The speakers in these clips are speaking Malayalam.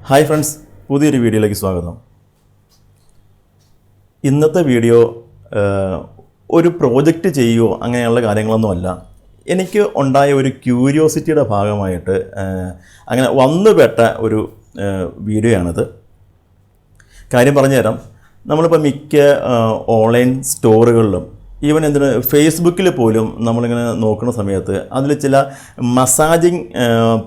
ഹായ് ഫ്രണ്ട്സ്, പുതിയൊരു വീഡിയോയിലേക്ക് സ്വാഗതം. ഇന്നത്തെ വീഡിയോ ഒരു പ്രോജക്റ്റ് ചെയ്യുകയോ അങ്ങനെയുള്ള കാര്യങ്ങളൊന്നുമല്ല. എനിക്ക് ഉണ്ടായ ഒരു ക്യൂരിയോസിറ്റിയുടെ ഭാഗമായിട്ട് അങ്ങനെ വന്നുപെട്ട ഒരു വീഡിയോയാണിത്. കാര്യം പറഞ്ഞുതരാം. നമ്മളിപ്പോൾ മിക്ക ഓൺലൈൻ സ്റ്റോറുകളിലും ഈവൻ എന്തിന് ഫേസ്ബുക്കിൽ പോലും നമ്മളിങ്ങനെ നോക്കുന്ന സമയത്ത് അതിൽ ചില മസാജിങ്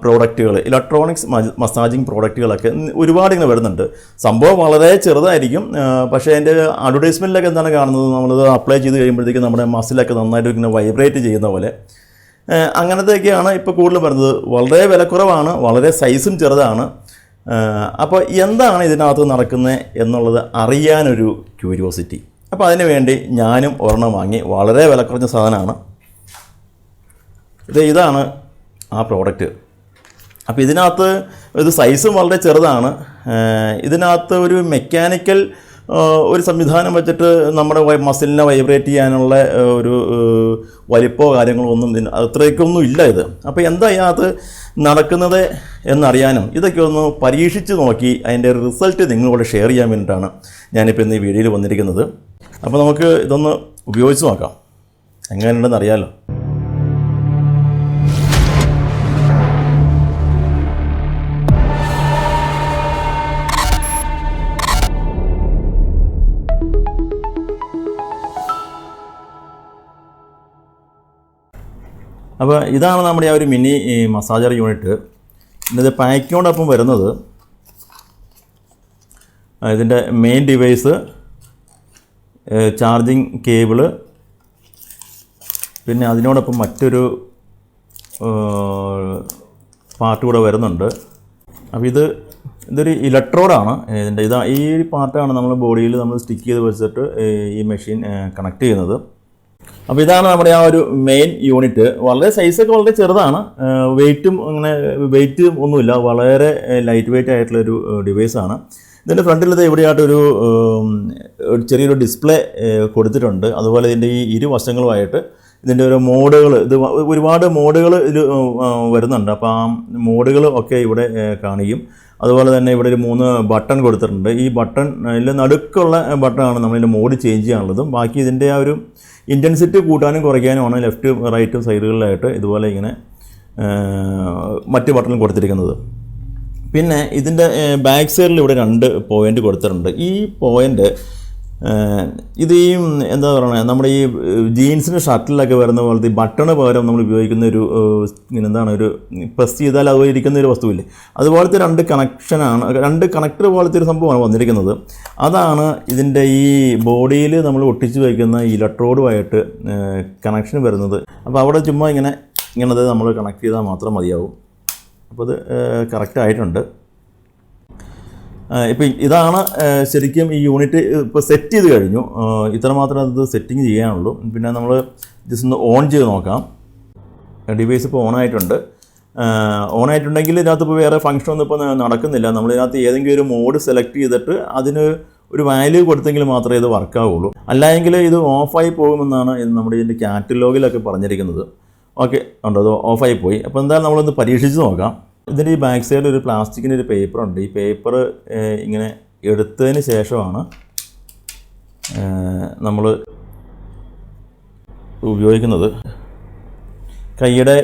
പ്രോഡക്റ്റുകൾ, ഇലക്ട്രോണിക്സ് മസാജിങ് പ്രോഡക്റ്റുകളൊക്കെ ഒരുപാട് ഇങ്ങനെ വരുന്നുണ്ട്. സംഭവം വളരെ ചെറുതായിരിക്കും, പക്ഷേ അതിൻ്റെ അഡ്വർടൈസ്മെൻറ്റിലൊക്കെ എന്താണ് കാണുന്നത്, നമ്മളത് അപ്ലൈ ചെയ്ത് കഴിയുമ്പോഴത്തേക്കും നമ്മുടെ മസിലൊക്കെ നന്നായിട്ട് ഇങ്ങനെ വൈബ്രേറ്റ് ചെയ്യുന്ന പോലെ അങ്ങനത്തെയൊക്കെയാണ് ഇപ്പോൾ കൂടുതൽ വരുന്നത്. വളരെ വിലക്കുറവാണ്, വളരെ സൈസും ചെറുതാണ്. അപ്പോൾ എന്താണ് ഇതിനകത്ത് നടക്കുന്നത് എന്നുള്ളത് അറിയാനൊരു ക്യൂരിയോസിറ്റി. അപ്പോൾ അതിന് വേണ്ടി ഞാനും ഒരെണ്ണം വാങ്ങി. വളരെ വിലക്കുറഞ്ഞ സാധനമാണ് ഇതാണ് ആ പ്രോഡക്റ്റ്. അപ്പോൾ ഇതിനകത്ത് ഇത് സൈസും വളരെ ചെറുതാണ്. ഇതിനകത്ത് ഒരു മെക്കാനിക്കൽ ഒരു സംവിധാനം വെച്ചിട്ട് നമ്മുടെ മസിലിനെ വൈബ്രേറ്റ് ചെയ്യാനുള്ള ഒരു വലിപ്പമോ കാര്യങ്ങളോ ഒന്നും അത്രയ്ക്കൊന്നും ഇല്ല ഇത്. അപ്പോൾ എന്താ ഇതിനകത്ത് നടക്കുന്നത് എന്നറിയാനും ഇതൊക്കെ ഒന്ന് പരീക്ഷിച്ച് നോക്കി അതിൻ്റെ റിസൾട്ട് നിങ്ങളോട് ഷെയർ ചെയ്യാൻ വേണ്ടിയിട്ടാണ് ഞാനിപ്പോൾ ഇന്ന് ഈ വീഡിയോയിൽ വന്നിരിക്കുന്നത്. അപ്പോൾ നമുക്ക് ഇതൊന്ന് ഉപയോഗിച്ച് നോക്കാം, എങ്ങനെയുണ്ടെന്ന് അറിയാമല്ലോ. അപ്പോൾ ഇതാണ് നമ്മുടെ ആ ഒരു മിനി മസാജർ യൂണിറ്റ്. ഇത് പാക്കിനോടൊപ്പം വരുന്നത് ഇതിൻ്റെ മെയിൻ ഡിവൈസ്, ചാർജിങ് കേബിള്, പിന്നെ അതിനോടൊപ്പം മറ്റൊരു പാർട്ട് കൂടെ വരുന്നുണ്ട്. അപ്പോൾ ഇതൊരു ഇലക്ട്രോഡാണ്. ഈ പാർട്ടാണ് നമ്മൾ ബോഡിയിൽ നമ്മൾ സ്റ്റിക്ക് ചെയ്ത് വെച്ചിട്ട് ഈ മെഷീൻ കണക്ട് ചെയ്യുന്നത്. അപ്പോൾ ഇതാണ് നമ്മുടെ ആ ഒരു മെയിൻ യൂണിറ്റ്. വളരെ സൈസൊക്കെ വളരെ ചെറുതാണ്, വെയ്റ്റും അങ്ങനെ വെയ്റ്റ് ഒന്നുമില്ല, വളരെ ലൈറ്റ് വെയ്റ്റ് ആയിട്ടുള്ളൊരു ഡിവൈസാണ്. ഇതിൻ്റെ ഫ്രണ്ടിൽ ഇവിടെയായിട്ടൊരു ചെറിയൊരു ഡിസ്പ്ലേ കൊടുത്തിട്ടുണ്ട്. അതുപോലെ ഇതിൻ്റെ ഈ ഇരുവശങ്ങളുമായിട്ട് ഇതിൻ്റെ ഒരു മോഡുകൾ, ഇത് ഒരുപാട് മോഡുകൾ ഇതിൽ വരുന്നുണ്ട്. അപ്പോൾ ആ മോഡുകൾ ഒക്കെ ഇവിടെ കാണിക്കും. അതുപോലെ തന്നെ ഇവിടെ ഒരു 3 ബട്ടൺ കൊടുത്തിട്ടുണ്ട്. ഈ ബട്ടണിൽ നടുക്കുള്ള ബട്ടണാണ് നമ്മളിതിൻ്റെ മോഡ് ചേഞ്ച് ചെയ്യാനുള്ളതും. ബാക്കി ഇതിൻ്റെ ആ ഒരു ഇൻറ്റൻസിറ്റി കൂട്ടാനും കുറയ്ക്കാനുമാണ് ലെഫ്റ്റും റൈറ്റും സൈഡുകളിലായിട്ട് ഇതുപോലെ ഇങ്ങനെ മറ്റ് ബട്ടൺ കൊടുത്തിരിക്കുന്നത്. പിന്നെ ഇതിൻ്റെ ബാക്ക് സൈഡിൽ ഇവിടെ 2 പോയിൻ്റ് കൊടുത്തിട്ടുണ്ട്. ഈ പോയിൻ്റ് ഇത് ഈ എന്താ പറയുക, നമ്മുടെ ഈ ജീൻസിൻ്റെ ഷർട്ടിലൊക്കെ വരുന്ന പോലത്തെ ഈ ബട്ടണ് പകരം നമ്മൾ ഉപയോഗിക്കുന്ന ഒരു ഒരു പ്രസ് ചെയ്താൽ അതുപോലെ ഇരിക്കുന്ന ഒരു വസ്തുവില്ലേ, അതുപോലത്തെ 2 കണക്ഷനാണ്, 2 കണക്ടർ പോലത്തെ ഒരു സംഭവമാണ് വന്നിരിക്കുന്നത്. അതാണ് ഇതിൻ്റെ ഈ ബോഡിയിൽ നമ്മൾ ഒട്ടിച്ച് വയ്ക്കുന്ന ഇലക്ട്രോഡുമായിട്ട് കണക്ഷൻ വരുന്നത്. അപ്പോൾ അവിടെ ചുമ്മാ ഇങ്ങനത് നമ്മൾ കണക്ട് ചെയ്താൽ മാത്രം മതിയാവും. അപ്പോൾ അത് കറക്റ്റായിട്ടുണ്ട്. ഇപ്പോൾ ഇതാണ് ശരിക്കും ഈ യൂണിറ്റ് ഇപ്പോൾ സെറ്റ് ചെയ്ത് കഴിഞ്ഞു. ഇത്ര മാത്രമേ അത് സെറ്റിങ് ചെയ്യാനുള്ളൂ. പിന്നെ നമ്മൾ ജസ്റ്റ് ഒന്ന് ഓൺ ചെയ്ത് നോക്കാം. ഡിവൈസ് ഇപ്പോൾ ഓണായിട്ടുണ്ട്. ഓണായിട്ടുണ്ടെങ്കിൽ ഇതിനകത്ത് ഇപ്പോൾ വേറെ ഫംഗ്ഷനൊന്നും ഇപ്പോൾ നടക്കുന്നില്ല. നമ്മളിതിനകത്ത് ഏതെങ്കിലും ഒരു മോഡ് സെലക്ട് ചെയ്തിട്ട് അതിന് ഒരു വാല്യൂ കൊടുത്തെങ്കിൽ മാത്രമേ ഇത് വർക്കാവുള്ളൂ. അല്ലെങ്കിൽ ഇത് ഓഫായി പോകുമെന്നാണ് നമ്മുടെ ഇതിൻ്റെ കാറ്റലോഗിലൊക്കെ പറഞ്ഞിരിക്കുന്നത്. ഓക്കെ, ഉണ്ട്, അത് ഓഫായി പോയി. അപ്പോൾ എന്തായാലും നമ്മളൊന്ന് പരീക്ഷിച്ച് നോക്കാം. ഇതിൻ്റെ ഈ ബാക്ക് സൈഡിൽ ഒരു പ്ലാസ്റ്റിക്കിൻ്റെ ഒരു പേപ്പറുണ്ട്. ഈ പേപ്പർ ഇങ്ങനെ എടുത്തതിന് ശേഷമാണ് നമ്മൾ ഉപയോഗിക്കുന്നത്. കൈയുടെ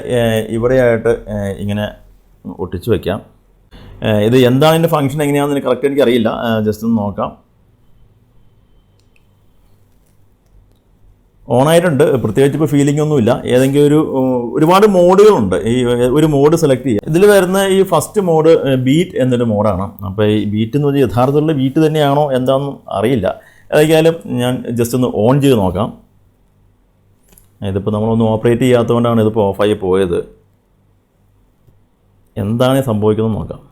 ഇവിടെയായിട്ട് ഇങ്ങനെ ഒട്ടിച്ച് വയ്ക്കാം. ഇത് എന്താണ് ഇതിൻ്റെ ഫംഗ്ഷൻ എങ്ങനെയാണെന്ന് കറക്റ്റ് എനിക്കറിയില്ല. ജസ്റ്റ് ഒന്ന് നോക്കാം. ഓണായിട്ടുണ്ട്. പ്രത്യേകിച്ച് ഇപ്പോൾ ഫീലിംഗ് ഒന്നുമില്ല. ഏതെങ്കിലും ഒരുപാട് മോഡുകളുണ്ട്. ഈ ഒരു മോഡ് സെലക്ട് ചെയ്യുക. ഇതിൽ വരുന്ന ഈ ഫസ്റ്റ് മോഡ് ബീറ്റ് എന്നൊരു മോഡാണ്. അപ്പോൾ ഈ ബീറ്റ് എന്ന് പറഞ്ഞാൽ യഥാർത്ഥത്തിലുള്ള ബീറ്റ് തന്നെയാണോ എന്താണെന്നും അറിയില്ല. ഏതായാലും ഞാൻ ജസ്റ്റ് ഒന്ന് ഓൺ ചെയ്ത് നോക്കാം. ഇതിപ്പോൾ നമ്മളൊന്നും ഓപ്പറേറ്റ് ചെയ്യാത്തതുകൊണ്ടാണ് ഇതിപ്പോൾ ഓഫായി പോയത്. എന്താണ് സംഭവിക്കുന്നത് നോക്കാം.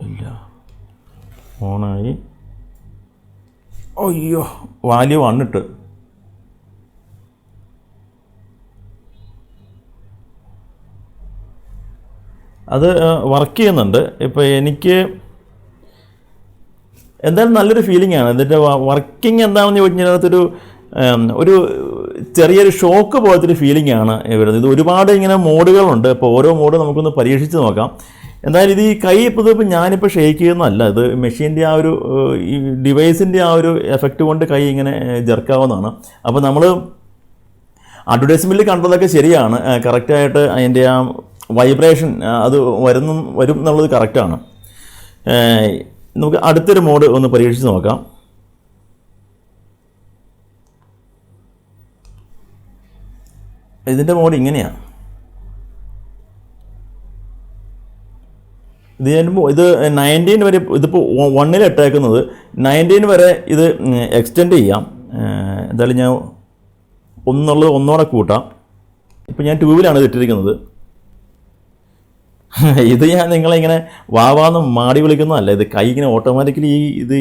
ഇല്ല, ഓണായി. അയ്യോ, വാല്യൂ വന്നിട്ട് അത് വർക്ക് ചെയ്യുന്നുണ്ട്. ഇപ്പോൾ എനിക്ക് എന്തായാലും നല്ലൊരു ഫീലിംഗ് ആണ്. ഇതിൻ്റെ വർക്കിംഗ് എന്താണെന്ന് ചോദിച്ചു കഴിഞ്ഞാൽ ഒരു ചെറിയൊരു ഷോക്ക് പോലത്തെ ഒരു ഫീലിംഗ് ആണ് വരുന്നത്. ഇത് ഒരുപാട് ഇങ്ങനെ മോഡുകളുണ്ട്. ഇപ്പോൾ ഓരോ മോഡ് നമുക്കൊന്ന് പരീക്ഷിച്ച് നോക്കാം. എന്തായാലും ഇത് ഈ കൈ ഇപ്പോൾ ഞാനിപ്പോൾ ഷെയ്ക്ക് ചെയ്യുന്നതല്ല, ഇത് മെഷീൻ്റെ ആ ഒരു ഈ ഡിവൈസിൻ്റെ ആ ഒരു എഫക്റ്റ് കൊണ്ട് കൈ ഇങ്ങനെ ജെർക്കാവുന്നതാണ്. അപ്പോൾ നമ്മൾ അഡ്വർടൈസ്മെൻറ്റിൽ കണ്ടതൊക്കെ ശരിയാണ്, കറക്റ്റായിട്ട് അതിൻ്റെ ആ വൈബ്രേഷൻ അത് വരും എന്നുള്ളത് കറക്റ്റാണ്. നമുക്ക് അടുത്തൊരു മോഡ് ഒന്ന് പരീക്ഷിച്ച് നോക്കാം. ഇതിൻ്റെ മോഡ് ഇങ്ങനെയാണ്. ഇത് 19 വരെ, ഇതിപ്പോൾ 1-ൽ ഇട്ടേക്കുന്നത് 19 വരെ ഇത് എക്സ്റ്റെൻഡ് ചെയ്യാം. എന്തായാലും ഞാൻ ഒന്നോടെ കൂട്ടാം. ഇപ്പോൾ ഞാൻ 2-ലാണ് ഇത് ഇട്ടിരിക്കുന്നത്. ഇത് ഞാൻ നിങ്ങളിങ്ങനെ വാവാന്ന് മാടി വിളിക്കുന്നതല്ല, ഇത് കൈ ഇങ്ങനെ ഓട്ടോമാറ്റിക്കലി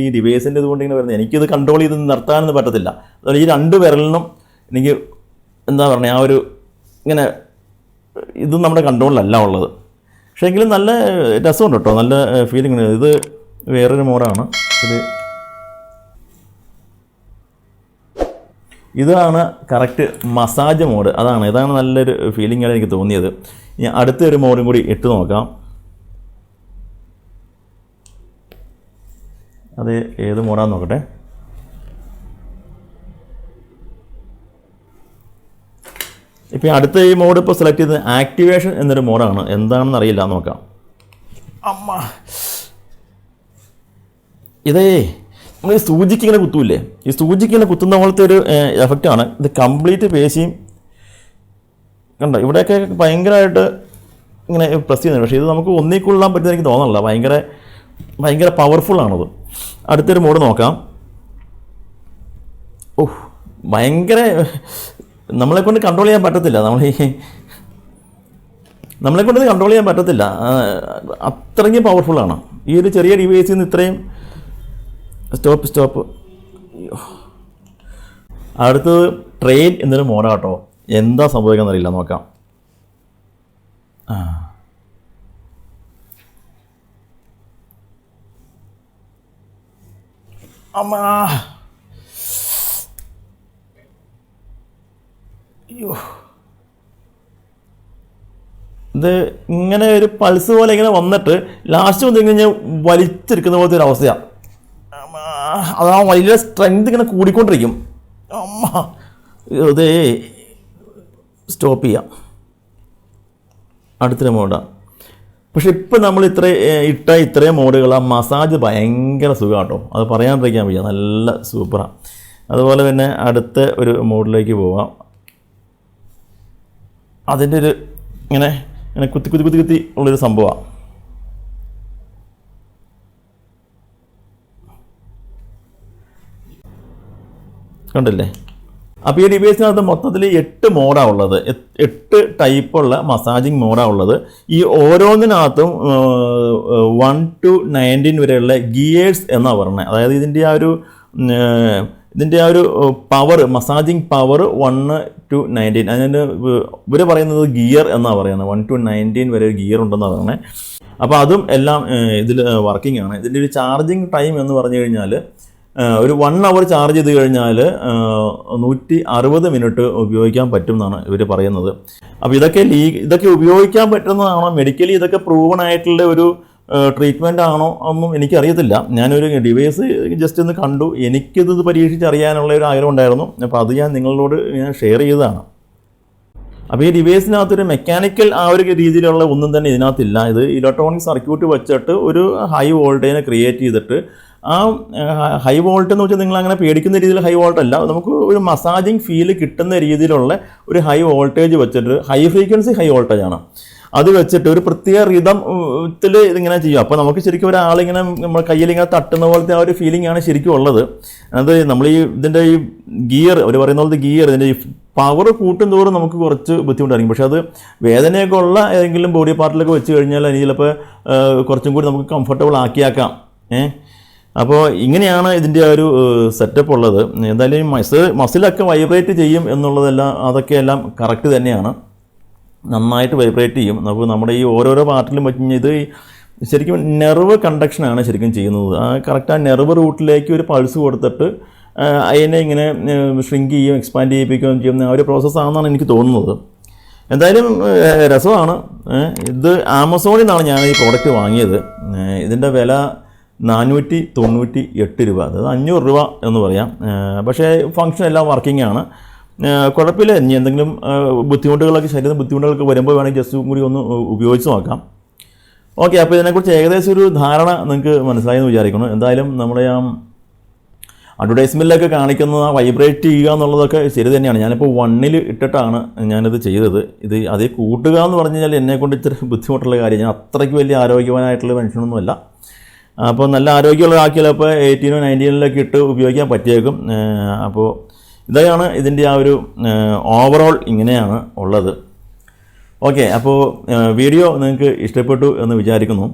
ഈ ഡിവൈസിൻ്റെ ഇതുകൊണ്ട് ഇങ്ങനെ വരുന്നത്. എനിക്കിത് കൺട്രോൾ ചെയ്ത് നിർത്താനൊന്നും പറ്റത്തില്ല. അതുപോലെ ഈ 2 വിരലിനും എനിക്ക് എന്താ പറയുക, ആ ഒരു ഇങ്ങനെ ഇതും നമ്മുടെ കൺട്രോളിലല്ല ഉള്ളത്. പക്ഷേ എങ്കിലും നല്ല രസമുണ്ട് കേട്ടോ, നല്ല ഫീലിംഗ്. ഇത് വേറൊരു മോഡാണ്. ഇതാണ് കറക്റ്റ് മസാജ് മോഡ്. ഇതാണ് നല്ലൊരു ഫീലിംഗ് ആണ് എനിക്ക് തോന്നിയത്. ഇനി അടുത്തൊരു മോഡും കൂടി ഇട്ട് നോക്കാം. അത് ഏത് മോഡാന്ന് നോക്കട്ടെ. ഇപ്പോൾ അടുത്ത ഈ മോഡ് ഇപ്പോൾ സെലക്ട് ചെയ്തത് ആക്ടിവേഷൻ എന്നൊരു മോഡാണ്. എന്താണെന്ന് അറിയില്ല, നോക്കാം. ഇതേ നമ്മൾ ഈ സൂചിക്ക് ഇങ്ങനെ കുത്തൂല്ലേ, ഈ സൂചിക്ക് ഇങ്ങനെ കുത്തുന്ന പോലത്തെ ഒരു എഫക്റ്റാണ്. ഇത് കംപ്ലീറ്റ് പേശിയും കണ്ടോ, ഇവിടെയൊക്കെ ഭയങ്കരമായിട്ട് ഇങ്ങനെ പ്രസ് ചെയ്യുന്നുണ്ട്. പക്ഷേ ഇത് നമുക്ക് ഒന്നിക്കൊള്ളാൻ പറ്റുന്ന എനിക്ക് തോന്നണില്ല, ഭയങ്കര പവർഫുള്ളാണത്. അടുത്തൊരു മോഡ് നോക്കാം. ഭയങ്കര നമ്മളെക്കൊണ്ട് കൺട്രോൾ ചെയ്യാൻ പറ്റത്തില്ല. നമ്മളെക്കൊണ്ട് ഇത് കൺട്രോൾ ചെയ്യാൻ പറ്റത്തില്ല, അത്രയ്ക്കും പവർഫുള്ളാണ്. ഈ ഒരു ചെറിയ ഡിവൈസിൽ നിന്ന് ഇത്രയും സ്റ്റോപ്പ്. അടുത്തത് ട്രെയിൻ എന്നൊരു മോഡാട്ടോ. എന്താ സംഭവിക്കാന്ന് അറിയില്ല, നോക്കാം. ഇത് ഇങ്ങനെ ഒരു പൾസ് പോലെ ഇങ്ങനെ വന്നിട്ട് ലാസ്റ്റ് വന്ന് കഴിഞ്ഞാൽ വലിച്ചെടുക്കുന്ന പോലത്തെ ഒരു അവസ്ഥയാണ്. അത് ആ വലിയ സ്ട്രെങ്ത് ഇങ്ങനെ കൂടിക്കൊണ്ടിരിക്കും. അതേ സ്റ്റോപ്പ് ചെയ്യാം. അടുത്തൊരു മോഡാണ്. പക്ഷെ ഇപ്പം നമ്മൾ ഇത്രയും മോഡുകൾ, ആ മസാജ് ഭയങ്കര സുഖമാണ് കേട്ടോ, അത് പറയാണ്ടിരിക്കാൻ വയ്യ, നല്ല സൂപ്പറാണ്. അതുപോലെ തന്നെ അടുത്ത ഒരു മോഡിലേക്ക് പോവാം. അതിൻ്റെ ഒരു ഇങ്ങനെ കുത്തി ഉള്ളൊരു സംഭവമാണ്. കണ്ടില്ലേ? അപ്പോൾ ഈ ഡിവൈസിനകത്ത് മൊത്തത്തിൽ 8 മോഡാണ് ഉള്ളത്, 8 ടൈപ്പുള്ള മസാജിങ് മോഡാണ് ഉള്ളത്. ഈ ഓരോന്നിനകത്തും 1 to 19 വരെയുള്ള ഗിയേഴ്സ് എന്നാണ് പറഞ്ഞത്. അതായത് ഇതിൻ്റെ ആ ഒരു പവർ, മസാജിങ് പവർ 1 to 19. അതിന് ഇവർ പറയുന്നത് ഗിയർ എന്നാണ് പറയുന്നത്. 1 to 19 വരെ ഒരു ഗിയർ ഉണ്ടെന്നാണ് പറയുന്നത്. അപ്പോൾ അതും എല്ലാം ഇതിൽ വർക്കിംഗ് ആണ്. ഇതിൻ്റെ ഒരു ചാർജിങ് ടൈം എന്ന് പറഞ്ഞു കഴിഞ്ഞാൽ ഒരു 1 hour ചാർജ് ചെയ്ത് കഴിഞ്ഞാൽ 160 മിനിറ്റ് ഉപയോഗിക്കാൻ പറ്റും എന്നാണ് ഇവർ പറയുന്നത്. അപ്പോൾ ഇതൊക്കെ ഉപയോഗിക്കാൻ പറ്റുന്നതാണോ, മെഡിക്കലി ഇതൊക്കെ പ്രൂവൺ ആയിട്ടുള്ള ഒരു ട്രീറ്റ്മെൻ്റ് ആണോ ഒന്നും എനിക്കറിയത്തില്ല. ഞാനൊരു ഡിവൈസ് ജസ്റ്റ് ഒന്ന് കണ്ടു, എനിക്കിത് പരീക്ഷിച്ചറിയാനുള്ള ഒരു ആഗ്രഹം ഉണ്ടായിരുന്നു. അപ്പോൾ അത് ഞാൻ നിങ്ങളോട് ഷെയർ ചെയ്തതാണ്. അപ്പോൾ ഈ ഡിവൈസിനകത്തൊരു മെക്കാനിക്കൽ ആ ഒരു രീതിയിലുള്ള ഒന്നും തന്നെ ഇതിനകത്തില്ല. ഇത് ഇലക്ട്രോണിക് സർക്യൂട്ട് വെച്ചിട്ട് ഒരു ഹൈ വോൾട്ടേജിനെ ക്രിയേറ്റ് ചെയ്തിട്ട്, ആ ഹൈ വോൾട്ട് എന്ന് വെച്ചാൽ നിങ്ങൾ അങ്ങനെ പേടിക്കുന്ന രീതിയിൽ ഹൈ വോൾട്ട് അല്ല, നമുക്ക് ഒരു മസാജിങ് ഫീൽ കിട്ടുന്ന രീതിയിലുള്ള ഒരു ഹൈ വോൾട്ടേജ് വെച്ചിട്ട്, ഹൈ ഫ്രീക്വൻസി ഹൈ വോൾട്ടേജാണ് അത് വെച്ചിട്ട് ഒരു പ്രത്യേക റിതത്തിൽ ഇതിങ്ങനെ ചെയ്യും. അപ്പോൾ നമുക്ക് ശരിക്കും ഒരാളിങ്ങനെ നമ്മുടെ കയ്യിലിങ്ങനെ തട്ടുന്ന പോലത്തെ ആ ഒരു ഫീലിംഗ് ആണ് ശരിക്കും ഉള്ളത്. അത് നമ്മൾ ഇതിൻ്റെ ഈ ഗിയർ, അവർ പറയുന്ന പോലത്തെ ഗിയർ, ഇതിൻ്റെ ഈ പവർ കൂട്ടും തോറും നമുക്ക് കുറച്ച് ബുദ്ധിമുട്ടായിരിക്കും. പക്ഷേ അത് വേദനയൊക്കെ ഉള്ള ഏതെങ്കിലും ബോഡി പാർട്ടിലൊക്കെ വെച്ച് കഴിഞ്ഞാൽ അതിന് ചിലപ്പോൾ കുറച്ചും കൂടി നമുക്ക് കംഫർട്ടബിൾ ആക്കിയാക്കാം. അപ്പോൾ ഇങ്ങനെയാണ് ഇതിൻ്റെ ആ ഒരു സെറ്റപ്പ് ഉള്ളത്. എന്തായാലും ഈ മസിലൊക്കെ വൈബ്രേറ്റ് ചെയ്യും എന്നുള്ളതെല്ലാം അതൊക്കെയെല്ലാം കറക്റ്റ് തന്നെയാണ്, നന്നായിട്ട് വൈബ്രേറ്റ് ചെയ്യും. നമുക്ക് നമ്മുടെ ഈ ഓരോരോ പാർട്ടിലും വെച്ച് ഇത് ശരിക്കും നെർവ് കണ്ടക്ഷനാണ് ശരിക്കും ചെയ്യുന്നത്. ആ കറക്റ്റ് ആ നെർവ് റൂട്ടിലേക്ക് ഒരു പൾസ് കൊടുത്തിട്ട് അതിനെ ഇങ്ങനെ ഷ്രിങ്ക് ചെയ്യുകയും എക്സ്പാൻഡ് ചെയ്യിപ്പിക്കുകയും ചെയ്യുന്ന ഒരു പ്രോസസ്സാണെന്നാണ് എനിക്ക് തോന്നുന്നത്. എന്തായാലും രസമാണ്. ഇത് ആമസോണിൽ നിന്നാണ് ഞാൻ ഈ പ്രോഡക്റ്റ് വാങ്ങിയത്. ഇതിൻ്റെ വില 498 രൂപ, അതായത് 500 രൂപ എന്ന് പറയാം. പക്ഷേ ഫങ്ഷൻ എല്ലാം വർക്കിംഗ് ആണ്, കുഴപ്പമില്ല. ഇനി എന്തെങ്കിലും ബുദ്ധിമുട്ടുകളൊക്കെ ശരീരത്തിന് ബുദ്ധിമുട്ടുകളൊക്കെ വരുമ്പോൾ വേണമെങ്കിൽ ജസ്റ്റ് കൂടി ഒന്ന് ഉപയോഗിച്ച് നോക്കാം. ഓക്കെ, അപ്പോൾ ഇതിനെക്കുറിച്ച് ഏകദേശം ഒരു ധാരണ നിങ്ങൾക്ക് മനസ്സിലായെന്ന് വിചാരിക്കണം. എന്തായാലും നമ്മുടെ ആ അഡ്വർടൈസ്മെൻറ്റിലൊക്കെ കാണിക്കുന്നത് ആ വൈബ്രേറ്റ് ചെയ്യുക എന്നുള്ളതൊക്കെ ശരി തന്നെയാണ്. ഞാനിപ്പോൾ 1ൽ ഇട്ടിട്ടാണ് ഞാനിത് ചെയ്തത്. ഇത് അതേ കൂട്ടുക എന്ന് പറഞ്ഞു കഴിഞ്ഞാൽ എന്നെക്കൊണ്ട് ഇച്ചിരി ബുദ്ധിമുട്ടുള്ള കാര്യം. ഞാൻ അത്രയ്ക്ക് വലിയ ആരോഗ്യവാനായിട്ടുള്ള മനുഷ്യനൊന്നുമല്ല. അപ്പോൾ നല്ല ആരോഗ്യമുള്ള ആക്കിയാൽ ഇപ്പോൾ 18 19 ഇട്ട് ഉപയോഗിക്കാൻ പറ്റിയേക്കും. അപ്പോൾ ഇതാണ് ഇതിൻ്റെ ആ ഒരു ഓവറോൾ ഇങ്ങനെയാണ് ഉള്ളത്. ഓക്കെ, അപ്പോൾ വീഡിയോ നിങ്ങൾക്ക് ഇഷ്ടപ്പെട്ടു എന്ന് വിചാരിക്കുന്നു.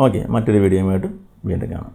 ഓക്കെ, മറ്റൊരു വീഡിയോയുമായിട്ട് വീണ്ടും കാണാം.